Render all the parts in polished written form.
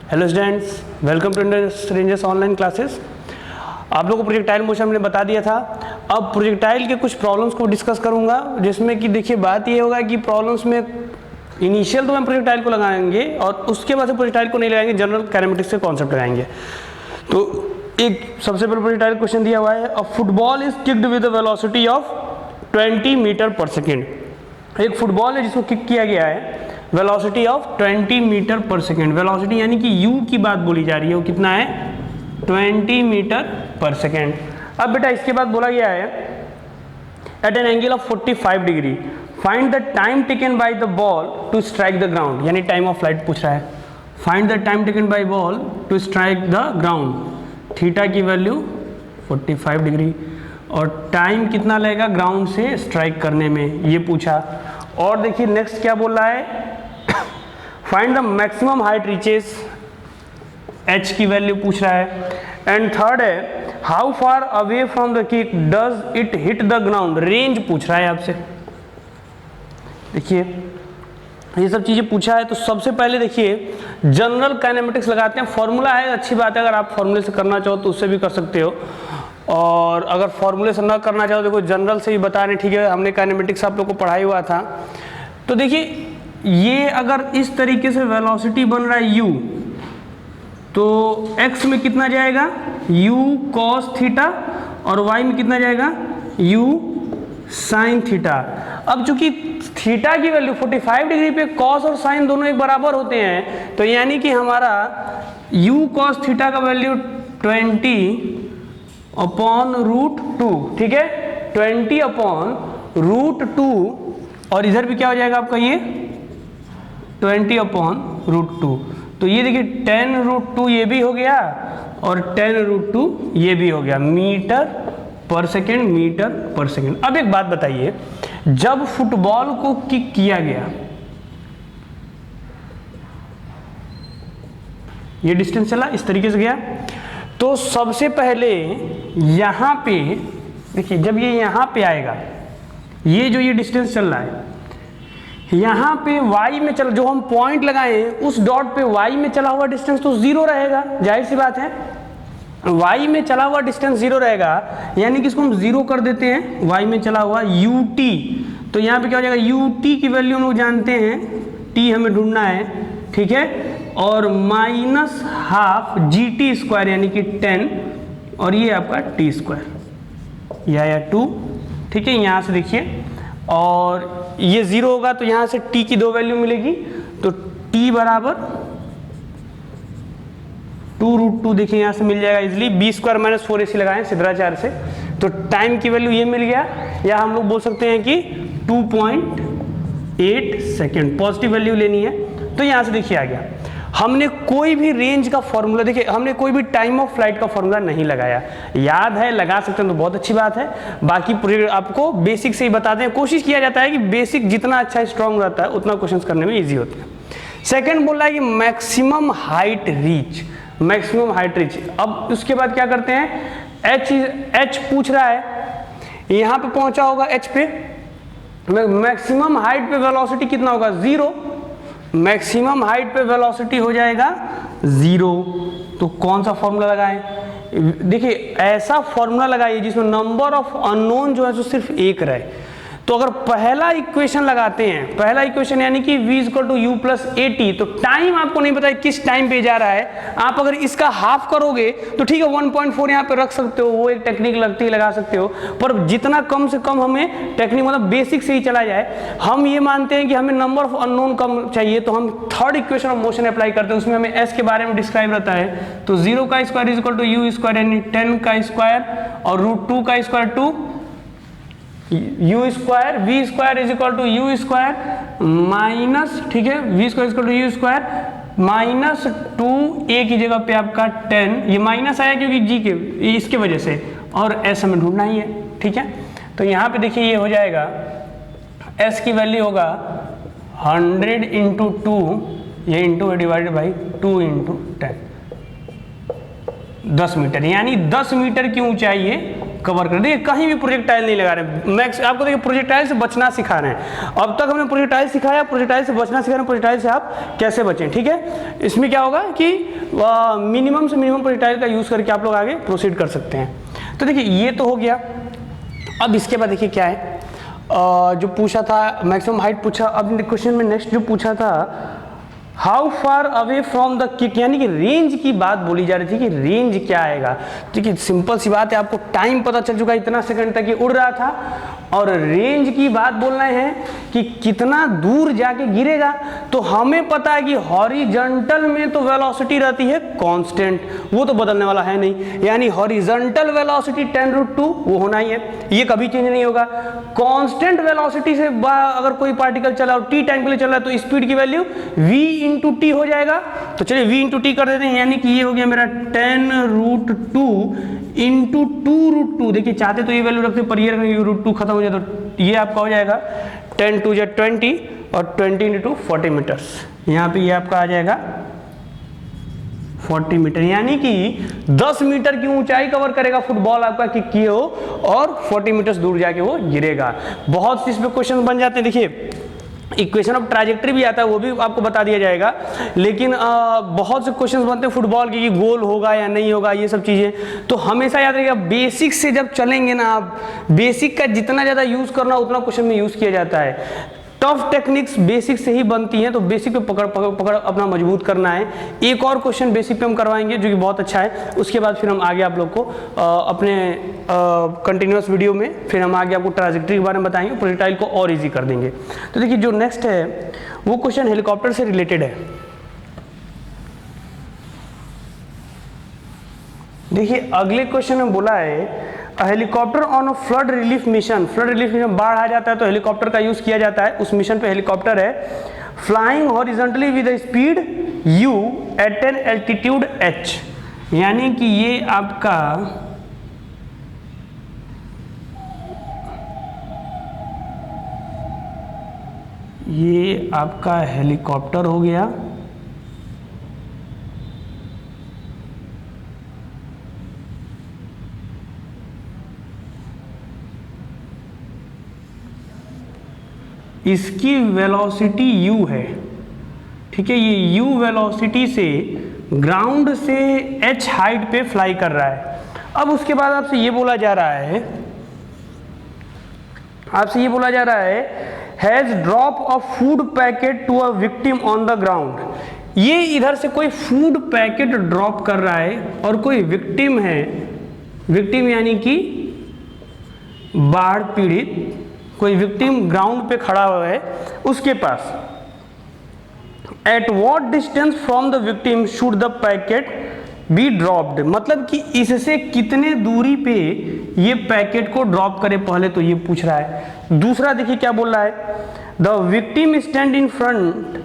Hello students, welcome to Rangers online classes. आप लोगों को प्रोजेक्टाइल मोशन हमने बता दिया था। अब प्रोजेक्टाइल के कुछ प्रॉब्लम्स को डिस्कस करूंगा, जिसमें कि देखिए बात ये होगा कि प्रॉब्लम्स में इनिशियल तो हम प्रोजेक्टाइल को लगाएंगे और उसके बाद से प्रोजेक्टाइल को नहीं लगाएंगे, जनरल काइनेमेटिक्स के कॉन्सेप्ट लगाएंगे। तो एक सबसे पहले प्रोजेक्टाइल क्वेश्चन दिया हुआ है, a football is kicked with a velocity of 20 metre per second. एक फुटबॉल है जिसको किक किया गया है velocity of 20 metre per second. Velocity यानी कि u की बात बोली जा रही है, वो कितना है 20 मीटर पर सेकेंड। अब बेटा इसके बाद बोला गया है at an angle of 45 degree find the time taken by the ball to strike the ground, यानी टाइम ऑफ फ्लाइट पूछ रहा है। Find the time taken by ball to strike the ground, theta की वैल्यू 45 डिग्री और time कितना लगेगा ground से strike करने में, ये पूछा। और देखिए नेक्स्ट क्या बोल रहा है, find the maximum height reaches, h की वैल्यू पूछ रहा है। एंड थर्ड है how far away from the kick does it hit the ground, range पूछ रहा है आपसे। देखिए ये सब चीजें पूछा है। तो सबसे पहले देखिए जनरल काइनेमेटिक्स लगाते हैं। फॉर्मूला है, अच्छी बात है, अगर आप फॉर्मूले से करना चाहो तो उससे भी कर सकते हो, और अगर फॉर्मूले से ना करना चाहो देखो जनरल से ही बता रहे, ठीक है, हमने काइनेमेटिक्स आप लोग को पढ़ाई हुआ था। तो देखिए ये अगर इस तरीके से वेलोसिटी बन रहा है u, तो x में कितना जाएगा u cos थीटा और y में कितना जाएगा u sin थीटा। अब चूंकि थीटा की वैल्यू 45 डिग्री पे cos और sin दोनों एक बराबर होते हैं, तो यानी कि हमारा u cos थीटा का वैल्यू 20/√2, ठीक है, 20/√2 और इधर भी क्या हो जाएगा आपका ये 20/√2। तो ये देखिए 10√2 ये भी हो गया और 10√2 ये भी हो गया, metre per second, metre per second. अब एक बात बताइए, जब फुटबॉल को किक किया गया, ये डिस्टेंस चला इस तरीके से गया, तो सबसे पहले यहां पे देखिए जब ये यहां पे आएगा, ये जो ये डिस्टेंस चल रहा है यहाँ पे y में चला, जो हम पॉइंट लगाए उस डॉट पे y में चला हुआ डिस्टेंस तो जीरो रहेगा, जाहिर सी बात है, y में चला हुआ डिस्टेंस जीरो रहेगा, यानी कि इसको हम जीरो कर देते हैं, y में चला हुआ ut। तो यहाँ पे क्या हो जाएगा, ut की वैल्यू हम लोग जानते हैं, t हमें ढूंढना है, ठीक है, और -12 gt² यानी कि 10 और ये आपका t², या 2, ठीक है। यहाँ से देखिए और ये जीरो होगा तो यहाँ से t की दो वैल्यू मिलेगी, तो t बराबर 2√2 देखिए यहाँ से मिल जाएगा इजिली, b² - 4ac लगाएं सिद्धाचार्य से, तो टाइम की वैल्यू ये मिल गया, या हम लोग बोल सकते हैं कि 2.8 सेकेंड, पॉजिटिव वैल्यू लेनी है। तो यहाँ से देखिए आ गया, हमने कोई भी रेंज का फॉर्मूला, देखिए हमने कोई भी टाइम ऑफ फ्लाइट का फॉर्मूला नहीं लगाया, याद है लगा सकते हैं तो बहुत अच्छी बात है, बाकी आपको बेसिक से ही बताते हैं। कोशिश किया जाता है कि बेसिक जितना अच्छा स्ट्रांग रहता है उतना क्वेश्चंस करने में इजी होते हैं। सेकंड बोल रहा है कि maximum height reach, maximum height reach. अब उसके बाद क्या करते हैं, एच पूछ रहा है, यहाँ पे पहुंचा होगा एच पे, मैक्सिमम हाइट पे वेलोसिटी कितना होगा, जीरो, मैक्सिमम हाइट पे वेलोसिटी हो जाएगा जीरो। तो कौन सा फॉर्मूला लगाएं, देखिए ऐसा फॉर्मूला लगाइए जिसमें नंबर ऑफ अननोन जो है जो सिर्फ एक रहे। तो अगर पहला इक्वेशन लगाते हैं, पहला इक्वेशन यानी कि v = u + at, तो टाइम आपको नहीं पता है किस टाइम पे जा रहा है, आप अगर इसका हाफ करोगे तो ठीक है 1.4 यहाँ पे रख सकते हो, वो एक टेक्निक लगती है लगा सकते हो, पर जितना कम से कम हमें टेक्निक मतलब बेसिक से ही चला जाए। हम ये मानते हैं कि हमें नंबर ऑफ अननोन कम चाहिए, तो हम third equation of motion apply करते हैं, उसमें हमें s के बारे में डिस्क्राइब रहता है। तो 0 का स्क्वायर = u² यानी 10 का स्क्वायर और √2 का square 2, u² v² = u² minus, ठीक है, v² = u² -2, a की जगह पे आपका 10, ये माइनस आया क्योंकि g के इसके वजह से, और s हमें ढूंढना ही है, ठीक है। तो यहाँ पे देखिए ये हो जाएगा, s की वैल्यू होगा 100 × 2, ये इंटू डिवाइडेड बाई 2 × 10, 10 मीटर, यानी 10 मीटर की ऊंचाई ये कवर कर। देखिए कहीं भी प्रोजेक्टाइल नहीं लगा रहे, मैक्स आपको देखिए प्रोजेक्टाइल से बचना सिखा रहे हैं। अब तक हमने प्रोजेक्टाइल सिखाया, प्रोजेक्टाइल से बचना सिखा रहे हैं, प्रोजेक्टाइल से आप कैसे बचें, ठीक है। इसमें क्या होगा कि मिनिमम से मिनिमम प्रोजेक्टाइल का यूज़ करके आप लोग आगे प्रोसीड कर सकते हैं। तो देखिए ये तो हो गया। अब इसके बाद देखिए क्या है, जो पूछा था मैक्सिमम हाइट पूछा। अब क्वेश्चन में नेक्स्ट जो पूछा था, how far away from the kick, यानी कि रेंज की बात बोली जा रही थी कि रेंज क्या आएगा। देखिए सिंपल सी बात है, आपको टाइम पता चल चुका है, इतना सेकंड तक ये उड़ रहा था, और रेंज की बात बोलना है कि कितना दूर जाके गिरेगा। तो हमें पता है कि हॉरिजॉन्टल में तो वेलोसिटी रहती है कांस्टेंट, वो तो बदलने वाला है नहीं, यानी हॉरिजॉन्टल वेलोसिटी 10√2 वो होना ही है, ये कभी चेंज नहीं होगा। कांस्टेंट वेलोसिटी से अगर कोई पार्टिकल चला और टी टाइम के लिए चल रहा है तो स्पीड की वैल्यू v इंटू टी हो जाएगा। तो चलिए v इंटू टी कर देते हैं, यानी कि ये हो गया मेरा 10√2 इंटू 2√2। देखिए चाहते तो ये वैल्यू रखते पर ये √2 खत्म हो जाए, तो ये आपका हो जाएगा 10 2 20 और 20 इंटू 40 मीटर्स। यहाँ पे ये आपका आ जाएगा 40 मीटर, यानी कि 10 मीटर की ऊंचाई कवर करेगा फुटबॉल आपका किक किए हो, और 40 मीटर्स दूर जाके वो गिरेगा। बहुत सी इसमें क्वेश्चन बन जाते हैं। देखिए इक्वेशन ऑफ ट्राजेक्टरी भी आता है, वो भी आपको बता दिया जाएगा, लेकिन बहुत से क्वेश्चंस बनते हैं फुटबॉल के कि गोल होगा या नहीं होगा, ये सब चीज़ें। तो हमेशा याद रखिएगा, बेसिक से जब चलेंगे ना आप, बेसिक का जितना ज़्यादा यूज़ करना उतना क्वेश्चन में यूज़ किया जाता है। टफ टेक्निक्स बेसिक से ही बनती हैं, तो बेसिक पे पकड़ अपना मजबूत करना है। एक और क्वेश्चन बेसिक पे हम करवाएंगे जो कि बहुत अच्छा है, उसके बाद फिर हम आगे आप लोग को अपने कंटिन्यूअस वीडियो में फिर हम आगे आपको ट्राजेक्टरी के बारे में बताएंगे, प्रोजेक्टाइल को और इजी कर देंगे। तो देखिए जो नेक्स्ट है वो क्वेश्चन हेलीकॉप्टर से रिलेटेड है। देखिए अगले क्वेश्चन में बोला है helicopter on a flood relief mission. Flood relief mission, बाढ़ आ जाता है तो हेलीकॉप्टर का यूज किया जाता है। उस मिशन पे हेलीकॉप्टर है, flying horizontally with speed u at an altitude h, यानी कि ये आपका हेलीकॉप्टर हो गया। इसकी वेलोसिटी u है, ठीक है, ये u वेलोसिटी से ग्राउंड से h हाइट पे फ्लाई कर रहा है। अब उसके बाद आपसे ये बोला जा रहा है has drop a food packet to a victim on the ground. ये इधर से कोई फूड पैकेट ड्रॉप कर रहा है और कोई विक्टिम है, विक्टिम यानी कि बाढ़ पीड़ित कोई विक्टिम ग्राउंड पे खड़ा हुआ है, उसके पास at what distance from the victim should the packet be dropped, मतलब कि इससे कितने दूरी पे ये पैकेट को ड्रॉप करे, पहले तो ये पूछ रहा है। दूसरा देखिए क्या बोल रहा है, the victim stand in front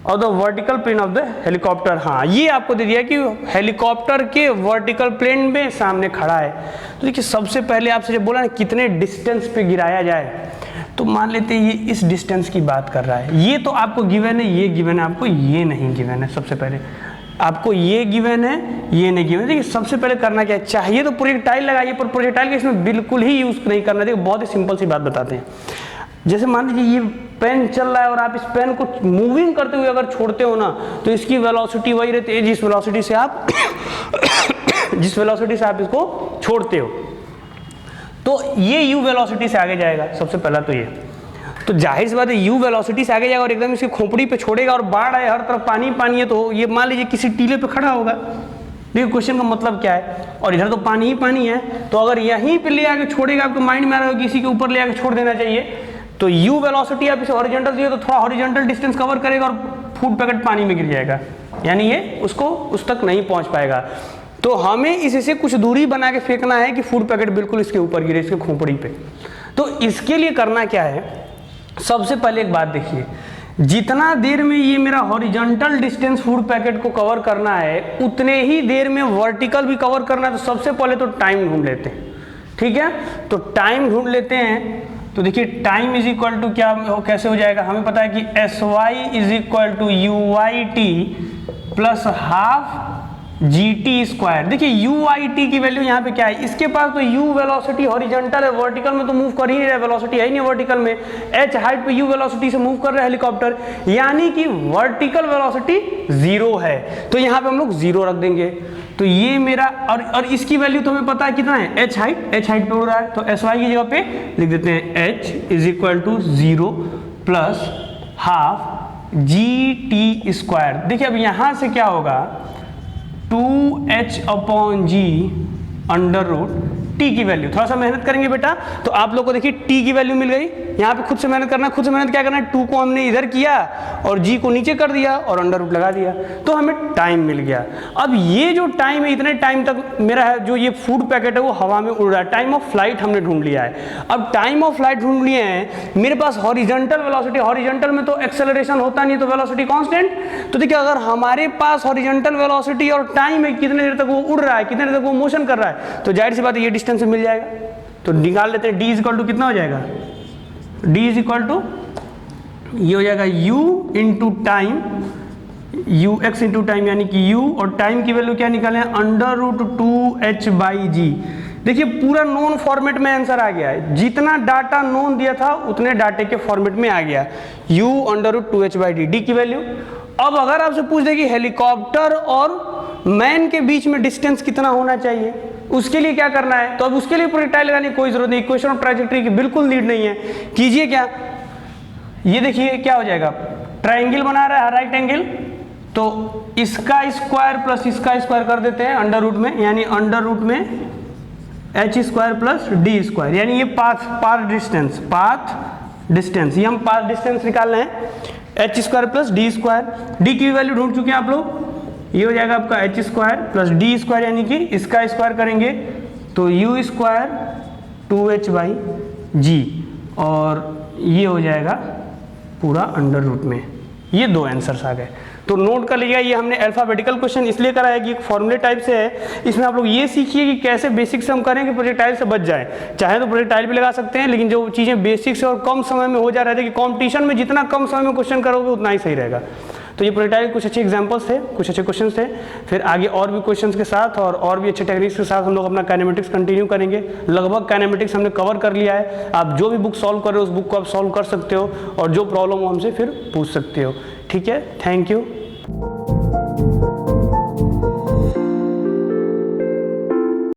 और the vertical plane of the helicopter. हाँ ये आपको दे दिया कि हेलीकॉप्टर के वर्टिकल प्लेन में सामने खड़ा है। तो देखिए सबसे पहले आपसे जब बोला ना कितने डिस्टेंस पे गिराया जाए, तो मान लेते हैं ये इस डिस्टेंस की बात कर रहा है। ये तो आपको गिवन है, ये गिवन है, आपको ये नहीं गिवन है। सबसे पहले आपको ये गिवन है, ये नहीं गिवन है। देखिए सबसे पहले करना क्या चाहिए, तो प्रोजेक्टाइल लगाइए, पर प्रोजेक्टाइल का इसमें बिल्कुल ही यूज नहीं करना। देखिए बहुत ही सिंपल सी बात बताते हैं। जैसे मान लीजिए ये पेन चल रहा है और आप इस पेन को मूविंग करते हुए अगर छोड़ते हो ना, तो इसकी वेलोसिटी वही रहती है जिस वेलोसिटी से आप इसको छोड़ते हो। तो ये u वेलोसिटी से आगे जाएगा सबसे पहला, तो ये तो जाहिर सी बात है u वेलोसिटी से आगे जाएगा और एकदम इसकी खोपड़ी पे छोड़ेगा और बाढ़ है, हर तरफ पानी पानी है। तो ये मान लीजिए किसी टीले पे खड़ा होगा। देखिए क्वेश्चन का मतलब क्या है, और इधर तो पानी ही पानी है, तो अगर यहीं पे ले आके छोड़ेगा, आपको माइंड में आ रहा है किसी के ऊपर ले आके छोड़ देना चाहिए, तो u वेलोसिटी आप इसे हॉरिजॉन्टल दिए तो थोड़ा हॉरिजॉन्टल डिस्टेंस कवर करेगा और फूड पैकेट पानी में गिर जाएगा, यानी ये उसको उस तक नहीं पहुंच पाएगा। तो हमें इससे कुछ दूरी बना के फेंकना है कि फूड पैकेट बिल्कुल इसके ऊपर गिरे, इसके खोपड़ी पे। तो इसके लिए करना क्या है, सबसे पहले एक बात देखिए, जितना देर में ये मेरा हॉरिजॉन्टल डिस्टेंस फूड पैकेट को कवर करना है, उतने ही देर में वर्टिकल भी कवर करना है। तो सबसे पहले तो टाइम ढूंढ लेते हैं, ठीक है। तो टाइम ढूंढ लेते हैं। तो देखिए टाइम इज इक्वल टू क्या कैसे हो जाएगा, हमें पता है कि SY is equal to UYT plus half G T square. देखिए यू आई टी की वैल्यू यहाँ पे क्या है, इसके पास तो यू वेलोसिटी हॉरिजॉन्टल है, वर्टिकल में तो मूव कर ही नहीं रहा, वेलोसिटी है ही नहीं वर्टिकल में, एच हाइट पे यू वेलोसिटी से मूव कर रहा है हेलीकॉप्टर, यानी कि वर्टिकल वेलोसिटी जीरो है, तो यहाँ पे हम लोग जीरो रख देंगे। तो ये मेरा और इसकी वैल्यू तो हमें पता है कितना है, एच हाइट पे उड़ रहा है, तो एस वाई की जगह पे लिख देते हैं H is equal to zero plus half G T square. देखिए अब यहाँ से क्या होगा, 2h upon G under root T की वैल्यू, थोड़ा सा मेहनत करेंगे बेटा तो आप लोग को देखिए टी की वैल्यू मिल गई, यहाँ पे खुद से मेहनत करना है, खुद से मेहनत क्या करना है, 2 को हमने इधर किया और जी को नीचे कर दिया और अंडर रूट लगा दिया, तो हमें टाइम मिल गया। अब ये जो टाइम है, इतने टाइम तक मेरा है जो ये फूड पैकेट है वो हवा में उड़ रहा है, टाइम ऑफ फ्लाइट हमने ढूंढ लिया है। अब टाइम ऑफ फ्लाइट ढूंढ लिए हैं, मेरे पास हॉरिजॉन्टल वेलोसिटी, हॉरिजॉन्टल में तो एक्सेलरेशन होता नहीं, तो वेलोसिटी कांस्टेंट, तो देखिए अगर हमारे पास हॉरिजॉन्टल वेलोसिटी और टाइम है कितने देर तक वो उड़ रहा है, कितने देर तक वो मोशन कर रहा है, तो जाहिर सी बात है ये डिस्टेंस मिल जाएगा। तो निकाल लेते हैं, d इज इक्वल टू कितना हो जाएगा, d इज इक्वल टू ये हो जाएगा u into time, you x into time, यानी कि u और टाइम की वैल्यू क्या निकाले हैं, अंडर रूट 2h बाई जी। देखिए पूरा नोन फॉर्मेट में आंसर आ गया है, जितना डाटा नोन दिया था उतने डाटे के फॉर्मेट में आ गया, u under root 2h by D की वैल्यू। अब अगर आपसे पूछ दे कि हेलीकॉप्टर और मैन के बीच में डिस्टेंस कितना होना चाहिए, उसके लिए क्या करना है, तो अब उसके लिए प्रोजेक्टाइल लगाने की कोई जरूरत नहीं, इक्वेशन ऑफ ट्रैजेक्टरी की बिल्कुल नीड नहीं है। कीजिए क्या, ये देखिए क्या हो जाएगा, ट्रायंगल बना रहा है राइट एंगल, तो इसका स्क्वायर प्लस इसका स्क्वायर कर देते हैं अंडर रूट में, यानी अंडर रूट में H square plus D square, यानी ये पाथ डिस्टेंस, ये हम पाथ डिस्टेंस निकाल रहे हैं, H square plus D square, D की वैल्यू ढूंढ चुके हैं आप लोग, ये हो जाएगा आपका H square plus D square, यानी कि इसका स्क्वायर करेंगे तो यू स्क्वायर 2h बाई जी, और ये हो जाएगा पूरा अंडर रूट में। ये दो आंसर्स आ गए, तो नोट कर लिया, ये हमने अल्फाबेटिकल क्वेश्चन इसलिए करा है कि एक फॉर्मूले टाइप से है, इसमें आप लोग ये सीखिए कि कैसे बेसिक से हम करें कि प्रोजेक्टाइल से बच जाए। चाहे तो प्रोजेक्टाइल भी लगा सकते हैं, लेकिन जो चीज़ें बेसिक से और कम समय में हो जा रहे थे कि कॉम्पिटिशन में जितना कम समय में क्वेश्चन करोगे उतना ही सही रहेगा। तो ये प्रोजेक्टाइल कुछ अच्छे एग्जांपल्स थे, कुछ अच्छे क्वेश्चंस थे, फिर आगे और भी क्वेश्चंस के साथ और भी अच्छे टेक्निक्स के साथ हम लोग अपना काइनेमेटिक्स कंटिन्यू करेंगे। लगभग काइनेमेटिक्स हमने कवर कर लिया है, आप जो भी बुक सॉल्व कर रहे हो उस बुक को आप सॉल्व कर सकते हो और जो प्रॉब्लम हो हमसे फिर पूछ सकते हो। ठीक है, थैंक यू।